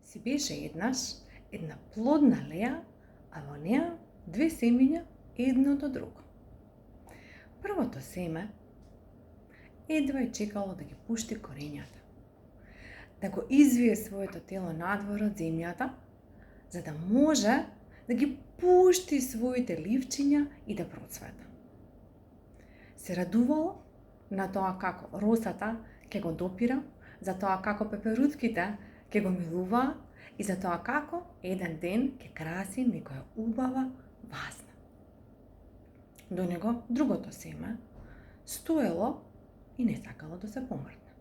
Си беше еднаш една плодна леја, а во неа две семиња едно до друго. Првото семе едва е чекало да ги пушти корењата, да го извие своето тело надвор од земјата, за да може да ги пушти своите ливчиња и да процвета. Се радувало на тоа како росата ќе го допира, за тоа како пеперутките ќе го милуваат и за тоа како еден ден ќе краси некоја убава вазна. До него другото семе стоело и не сакало да се помртне.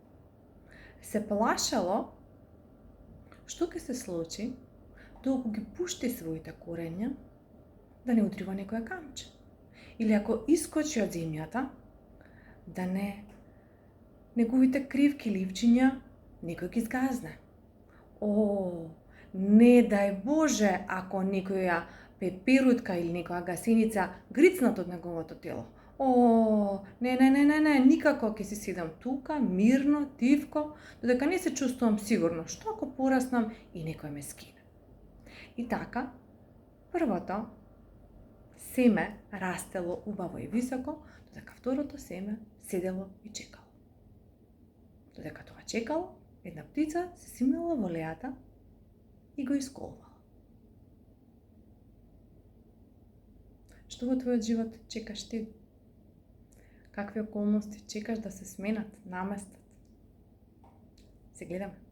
Се плашало што ќе се случи доколку ги пушти своите корења да не удрива некоја камче. Или ако искочи од земјата, да не неговите кривки ливчиња некој ги згазне. О, не дај Боже ако некоја пеперутка или некоја гасеница грицнат од неговото тело. О, не, никако ќе си седам тука, мирно, тивко, додека не се чувствувам сигурно, што ако пораснам и некој ме скине. И така, првото семе растело убаво и високо, додека второто семе седело и чекало. Додека тоа чекало, една птица се симнала во лејата и го исколвала. Што во твојот живот чекаш ти? Какви околности чекаш да се сменат, наместат? Се гледаме.